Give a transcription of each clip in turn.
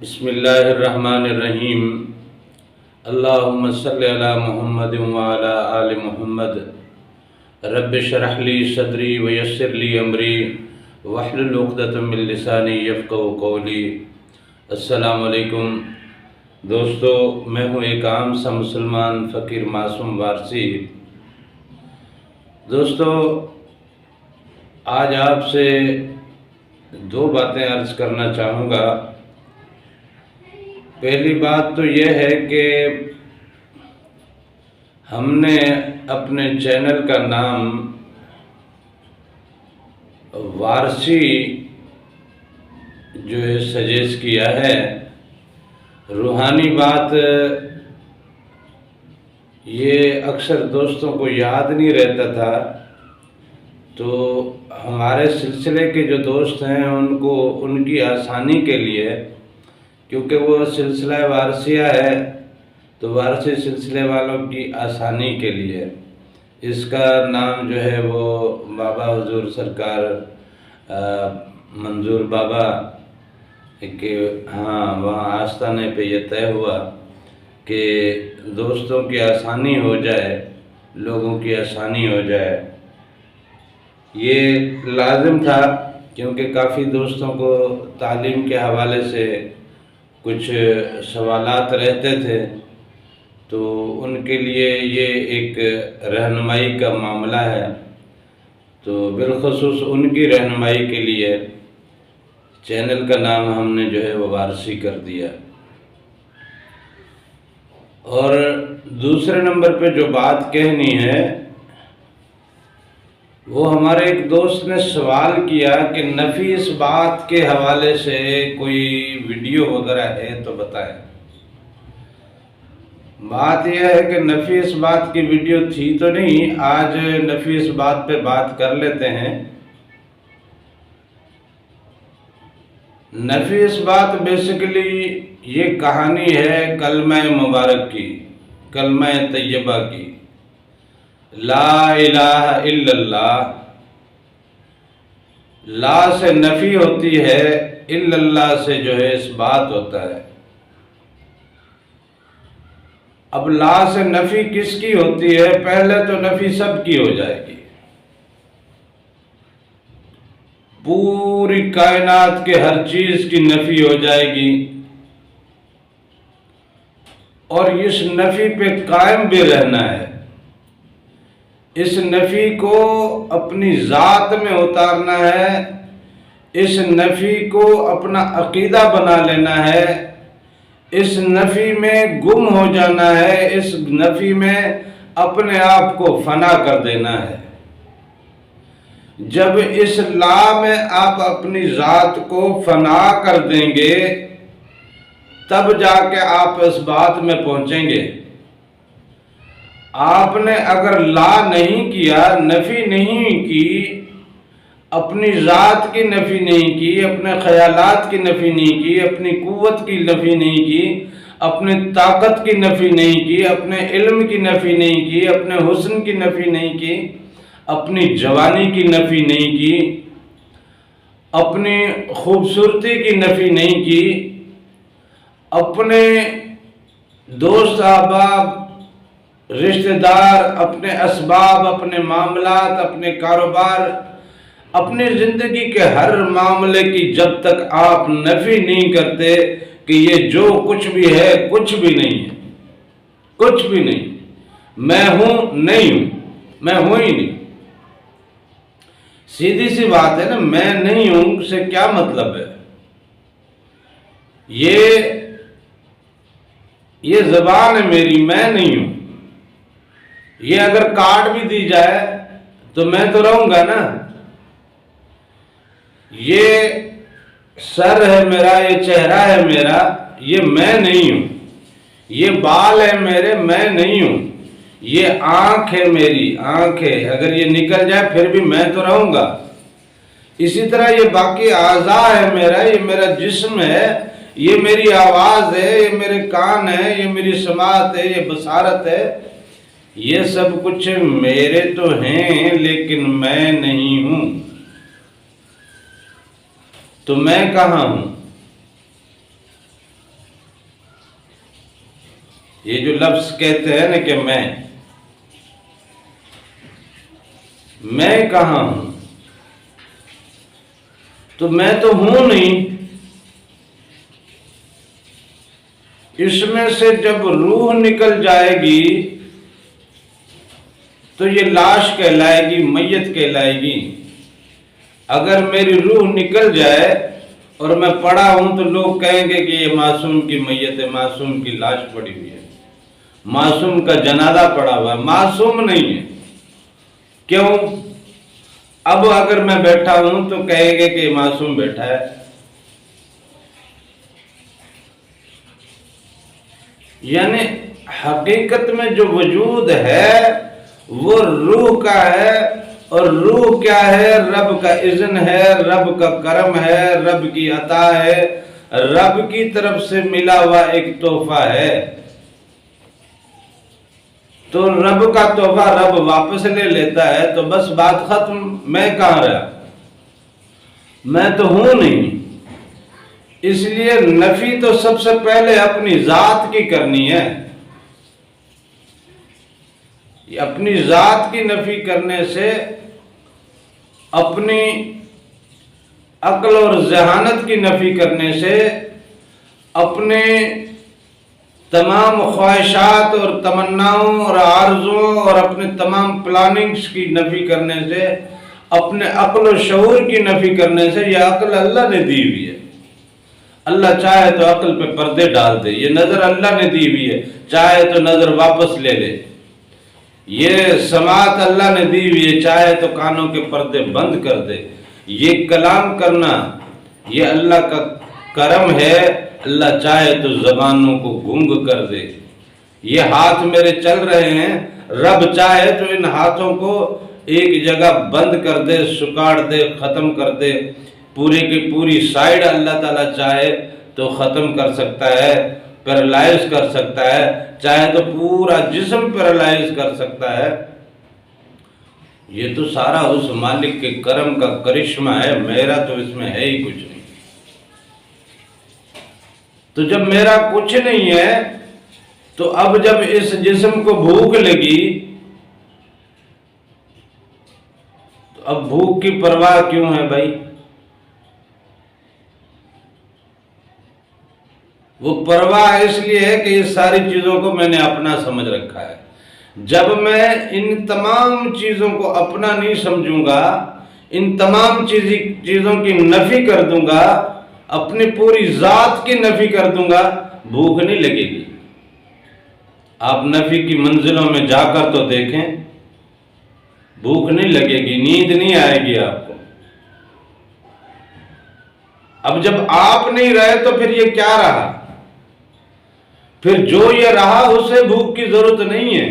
بسم اللہ الرحمن الرحیم۔ اللہم صلی علی محمد وعلی آل محمد۔ رب اشرح لی صدری ویسر لی امری واحلل عقدۃ من لسانی یفقہوا قولی۔ السلام علیکم دوستو، میں ہوں ایک عام سا مسلمان فقیر معصوم وارثی۔ دوستو، آج آپ سے دو باتیں عرض کرنا چاہوں گا۔ پہلی بات تو یہ ہے کہ ہم نے اپنے چینل کا نام وارثی جو ہے سجیسٹ کیا ہے۔ روحانی بات یہ اکثر دوستوں کو یاد نہیں رہتا تھا، تو ہمارے سلسلے کے جو دوست ہیں ان کی آسانی کے لیے، کیونکہ وہ سلسلہ وارثیہ ہے تو وارثی سلسلے والوں کی آسانی کے لیے اس کا نام جو ہے وہ بابا حضور سرکار منظور بابا کہ وہاں آستانے پہ یہ طے ہوا کہ دوستوں کی آسانی ہو جائے، لوگوں کی آسانی ہو جائے۔ یہ لازم تھا کیونکہ کافی دوستوں کو تعلیم کے حوالے سے کچھ سوالات رہتے تھے، تو ان کے لیے یہ ایک رہنمائی کا معاملہ ہے، تو بالخصوص ان کی رہنمائی کے لیے چینل کا نام ہم نے جو ہے وہ وارثی کر دیا۔ اور دوسرے نمبر پہ جو بات کہنی ہے، وہ ہمارے ایک دوست نے سوال کیا کہ نفی اس بات کے حوالے سے کوئی ویڈیو وغیرہ ہے تو بتائیں۔ بات یہ ہے کہ نفی اس بات کی ویڈیو تھی تو نہیں، آج نفی اس بات پہ بات کر لیتے ہیں۔ نفی اس بات بیسیکلی یہ کہانی ہے کلمہ مبارک کی، کلمہ طیبہ کی، لا الہ الا اللہ۔ لا سے نفی ہوتی ہے، الا اللہ سے جو ہے اس بات ہوتا ہے۔ اب لا سے نفی کس کی ہوتی ہے؟ پہلے تو نفی سب کی ہو جائے گی، پوری کائنات کے ہر چیز کی نفی ہو جائے گی، اور اس نفی پہ قائم بھی رہنا ہے۔ اس نفی کو اپنی ذات میں اتارنا ہے، اس نفی کو اپنا عقیدہ بنا لینا ہے، اس نفی میں گم ہو جانا ہے، اس نفی میں اپنے آپ کو فنا کر دینا ہے۔ جب اس لا میں آپ اپنی ذات کو فنا کر دیں گے، تب جا کے آپ اس بات میں پہنچیں گے۔ آپ نے اگر لا نہیں کیا، نفی نہیں کی، اپنی ذات کی نفی نہیں کی، اپنے خیالات کی نفی نہیں کی، اپنی قوت کی نفی نہیں کی، اپنی طاقت کی نفی نہیں کی، اپنے علم کی نفی نہیں کی، اپنے حسن کی نفی نہیں کی، اپنی جوانی کی نفی نہیں کی، اپنی خوبصورتی کی نفی نہیں کی، اپنے دوست احباب، رشتہ دار، اپنے اسباب، اپنے معاملات، اپنے کاروبار، اپنی زندگی کے ہر معاملے کی جب تک آپ نفی نہیں کرتے کہ یہ جو کچھ بھی ہے کچھ بھی نہیں ہے، کچھ بھی نہیں، میں ہوں نہیں ہوں، میں ہوں ہی نہیں۔ سیدھی سی بات ہے نا، میں نہیں ہوں سے کیا مطلب ہے؟ یہ زبان ہے میری، میں نہیں ہوں۔ یہ اگر کاٹ بھی دی جائے تو میں تو رہوں گا نا۔ یہ سر ہے میرا، یہ چہرہ ہے میرا، یہ میں نہیں ہوں۔ یہ بال ہے میرے، میں نہیں ہوں۔ یہ آنکھ ہے میری، آنکھ ہے، اگر یہ نکل جائے پھر بھی میں تو رہوں گا۔ اسی طرح یہ باقی اعضاء ہے میرا، یہ میرا جسم ہے، یہ میری آواز ہے، یہ میرے کان ہے، یہ میری سماعت ہے، یہ بصارت ہے، یہ سب کچھ میرے تو ہیں لیکن میں نہیں ہوں۔ تو میں کہاں ہوں؟ لفظ کہتے ہیں نا کہ میں کہاں ہوں، تو میں تو ہوں نہیں. اس میں سے جب روح نکل جائے گی تو یہ لاش کہلائے گی، میت کہلائے گی. اگر میری روح نکل جائے اور میں پڑا ہوں تو لوگ کہیں گے کہ یہ معصوم کی میت ہے، معصوم کی لاش پڑی ہوئی ہے، معصوم کا جنازہ پڑا ہوا ہے. معصوم نہیں ہے. کیوں؟ اب اگر میں بیٹھا ہوں تو کہیں گے کہ یہ معصوم بیٹھا ہے. یعنی حقیقت میں جو وجود ہے وہ روح کا ہے، اور روح کیا ہے؟ رب کا اذن ہے، رب کا کرم ہے، رب کی عطا ہے، رب کی طرف سے ملا ہوا ایک تحفہ ہے. تو رب کا تحفہ رب واپس لے لیتا ہے تو بس بات ختم. میں کہاں رہا؟ میں تو ہوں نہیں. اس لیے نفی تو سب سے پہلے اپنی ذات کی کرنی ہے. اپنی ذات کی نفی کرنے سے اپنی عقل اور ذہانت کی نفی کرنے سے اپنے تمام خواہشات اور تمناؤں اور آرزوں اور اپنے تمام پلاننگز کی نفی کرنے سے، اپنے عقل و شعور کی نفی کرنے سے، یہ عقل اللہ نے دی ہوئی ہے. اللہ چاہے تو عقل پہ پردے ڈال دے. یہ نظر اللہ نے دی ہوئی ہے، چاہے تو نظر واپس لے لے. یہ سماعت اللہ نے دی ہوئی ہے، چاہے تو کانوں کے پردے بند کر دے. یہ کلام کرنا یہ اللہ کا کرم ہے. اللہ چاہے تو زبانوں کو گنگ کر دے. یہ ہاتھ میرے چل رہے ہیں، رب چاہے تو ان ہاتھوں کو ایک جگہ بند کر دے، سکاڑ دے، ختم کر دے. پوری کی پوری سائیڈ اللہ تعالیٰ چاہے تو ختم کر سکتا ہے، پیرالائز کر سکتا ہے. چاہے تو پورا جسم پیرالائز کر سکتا ہے. یہ تو سارا اس مالک کے کرم کا کرشمہ ہے. میرا تو اس میں ہے ہی کچھ نہیں. تو جب میرا کچھ نہیں ہے تو اب جب اس جسم کو بھوک لگی تو اب بھوک کی پرواہ کیوں ہے بھائی؟ وہ پرواہ اس لیے ہے کہ یہ ساری چیزوں کو میں نے اپنا سمجھ رکھا ہے. جب میں ان تمام چیزوں کو اپنا نہیں سمجھوں گا، ان تمام چیزوں کی نفی کر دوں گا، اپنی پوری ذات کی نفی کر دوں گا، بھوک نہیں لگے گی. آپ نفی کی منزلوں میں جا کر تو دیکھیں، بھوک نہیں لگے گی، نیند نہیں آئے گی آپ کو. اب جب آپ نہیں رہے تو پھر یہ کیا رہا؟ پھر جو یہ رہا اسے بھوک کی ضرورت نہیں ہے.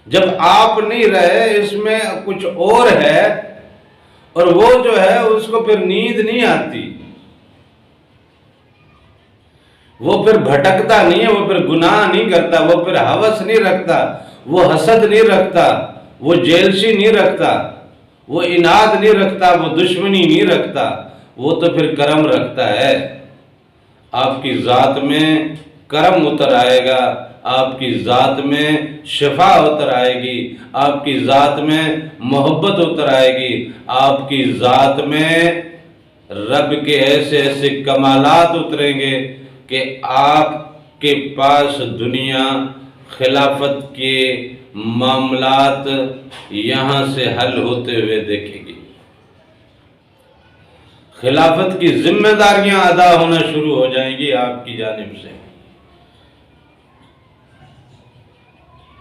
جب آپ نہیں رہے اس میں کچھ اور ہے، اور وہ جو ہے اس کو پھر نیند نہیں آتی. وہ پھر بھٹکتا نہیں ہے، وہ پھر گناہ نہیں کرتا، وہ پھر ہوس نہیں رکھتا، وہ حسد نہیں رکھتا، وہ جیلسی نہیں رکھتا، وہ اناد نہیں رکھتا، وہ دشمنی نہیں رکھتا. وہ تو پھر کرم رکھتا ہے. آپ کی ذات میں کرم اتر آئے گا، آپ کی ذات میں شفا اتر آئے گی، آپ کی ذات میں محبت اتر آئے گی، آپ کی ذات میں رب کے ایسے ایسے کمالات اتریں گے کہ آپ کے پاس دنیا خلافت کے معاملات یہاں سے حل ہوتے ہوئے دیکھے گی. خلافت کی ذمہ داریاں ادا ہونا شروع ہو جائیں گی آپ کی جانب سے.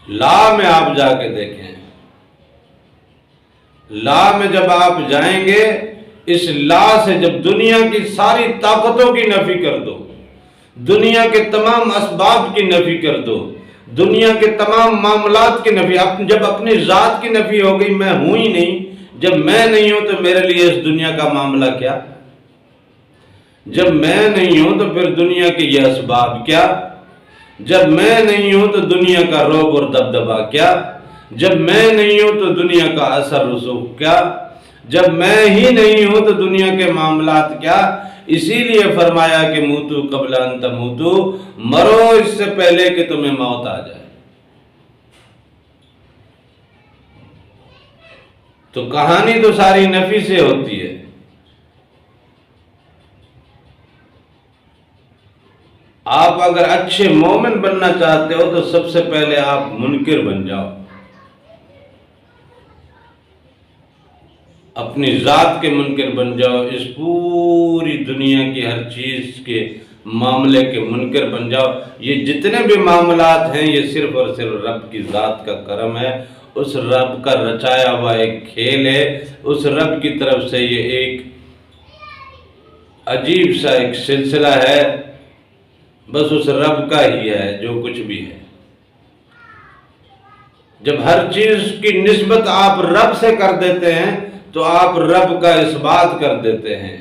لا میں آپ جا کے دیکھیں. لا میں جب آپ جائیں گے، اس لا سے جب دنیا کی ساری طاقتوں کی نفی کر دو، دنیا کے تمام اسباب کی نفی کر دو، دنیا کے تمام معاملات کی نفی، جب اپنی ذات کی نفی ہو گئی، میں ہوں ہی نہیں. جب میں نہیں ہوں تو میرے لیے اس دنیا کا معاملہ کیا؟ جب میں نہیں ہوں تو پھر دنیا کے یہ اسباب کیا؟ جب میں نہیں ہوں تو دنیا کا رعب اور دبدبا کیا؟ جب میں نہیں ہوں تو دنیا کا اثر رسوخ کیا؟ جب میں ہی نہیں ہوں تو دنیا کے معاملات کیا؟ اسی لیے فرمایا کہ موتو قبل ان تموتو، مرو اس سے پہلے کہ تمہیں موت آ جائے۔ تو کہانی تو ساری نفی سے ہوتی ہے۔ آپ اگر اچھے مومن بننا چاہتے ہو تو سب سے پہلے آپ منکر بن جاؤ، اپنی ذات کے منکر بن جاؤ، اس پوری دنیا کی ہر چیز کے معاملے کے منکر بن جاؤ۔ یہ جتنے بھی معاملات ہیں یہ صرف اور صرف رب کی ذات کا کرم ہے، اس رب کا رچایا ہوا ایک کھیل ہے، اس رب کی طرف سے یہ ایک عجیب سا ایک سلسلہ ہے، بس اس رب کا ہی ہے جو کچھ بھی ہے۔ جب ہر چیز کی نسبت آپ رب سے کر دیتے ہیں تو آپ رب کا اس بات کر دیتے ہیں،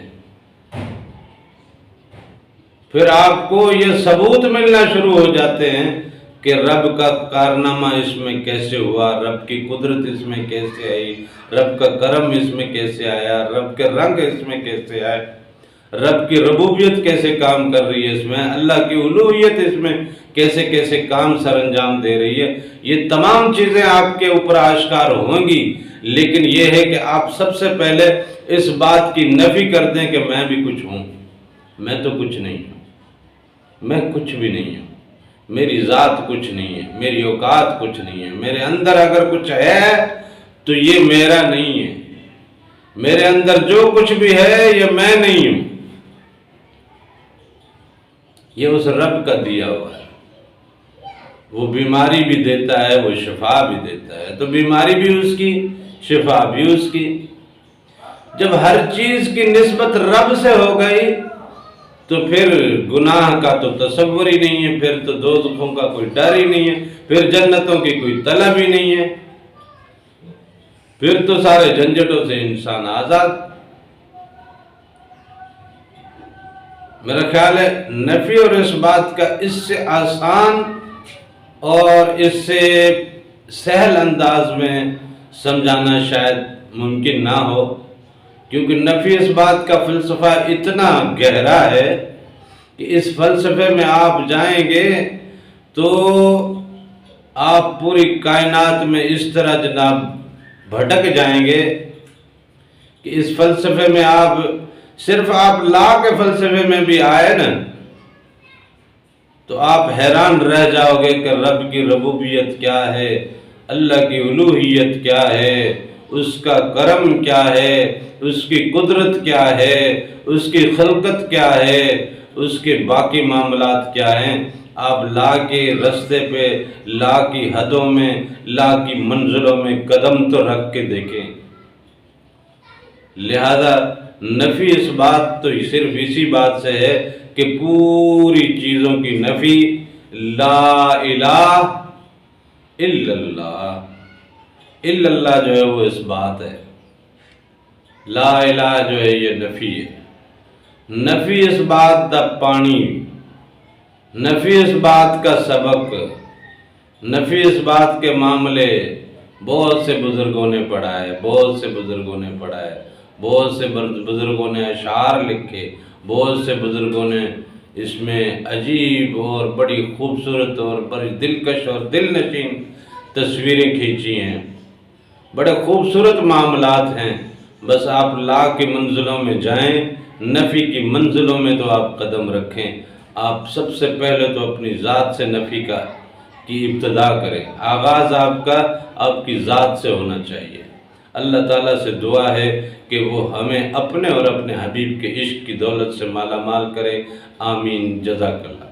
پھر آپ کو یہ ثبوت ملنا شروع ہو جاتے ہیں کہ رب کا کارنامہ اس میں کیسے ہوا، رب کی قدرت اس میں کیسے آئی، رب کا کرم اس میں کیسے آیا، رب کے رنگ اس میں کیسے آئے، رب کی ربوبیت کیسے کام کر رہی ہے اس میں، اللہ کی الوہیت اس میں کیسے کیسے کام سر انجام دے رہی ہے۔ یہ تمام چیزیں آپ کے اوپر آشکار ہوں گی، لیکن یہ ہے کہ آپ سب سے پہلے اس بات کی نفی کر دیں کہ میں بھی کچھ ہوں، میں تو کچھ نہیں ہوں، میں کچھ بھی نہیں ہوں، میری ذات کچھ نہیں ہے، میری اوقات کچھ نہیں ہے، میرے اندر اگر کچھ ہے تو یہ میرا نہیں ہے، میرے اندر جو کچھ بھی ہے یہ میں نہیں ہوں، یہ اس رب کا دیا ہوا ہے۔ وہ بیماری بھی دیتا ہے، وہ شفا بھی دیتا ہے، تو بیماری بھی اس کی، شفا بھی اس کی۔ جب ہر چیز کی نسبت رب سے ہو گئی تو پھر گناہ کا تو تصور ہی نہیں ہے، پھر تو دوزخوں کا کوئی ڈر ہی نہیں ہے، پھر جنتوں کی کوئی طلب ہی نہیں ہے، پھر تو سارے جھنجھٹوں سے انسان آزاد۔ میرا خیال ہے نفی اور اس بات کا اس سے آسان اور اس سے سہل انداز میں سمجھانا شاید ممکن نہ ہو، کیونکہ نفی اس بات کا فلسفہ اتنا گہرا ہے کہ اس فلسفے میں آپ جائیں گے تو آپ پوری کائنات میں اس طرح جناب بھٹک جائیں گے کہ اس فلسفے میں آپ صرف آپ لا کے فلسفے میں بھی آئے نا تو آپ حیران رہ جاؤ گے کہ رب کی ربوبیت کیا ہے، اللہ کی الوہیت کیا ہے، اس کا کرم کیا ہے، اس کی قدرت کیا ہے، اس کی خلقت کیا ہے، اس کے باقی معاملات کیا ہیں۔ آپ لا کے رستے پہ، لا کی حدوں میں، لا کی منزلوں میں قدم تو رکھ کے دیکھیں۔ لہذا نفی اس بات تو صرف اسی بات سے ہے کہ پوری چیزوں کی نفی، لا الہ الا اللہ، الا اللہ جو ہے وہ اس بات ہے، لا الہ جو ہے یہ نفی ہے۔ نفی اس بات دا پانی، نفی اس بات کا سبق، نفی اس بات کے معاملے بہت سے بزرگوں نے پڑھا ہے، بہت سے بزرگوں نے پڑھا ہے، بہت سے بزرگوں نے اشعار لکھے، بہت سے بزرگوں نے اس میں عجیب اور بڑی خوبصورت اور بڑی دلکش اور دل نشین تصویریں کھینچی ہیں، بڑے خوبصورت معاملات ہیں۔ بس آپ لا کی منزلوں میں جائیں، نفی کی منزلوں میں تو آپ قدم رکھیں۔ آپ سب سے پہلے تو اپنی ذات سے نفی کی ابتدا کریں، آغاز آپ کی ذات سے ہونا چاہیے۔ اللہ تعالیٰ سے دعا ہے کہ وہ ہمیں اپنے اور اپنے حبیب کے عشق کی دولت سے مالا مال کرے، آمین، جزاک اللہ۔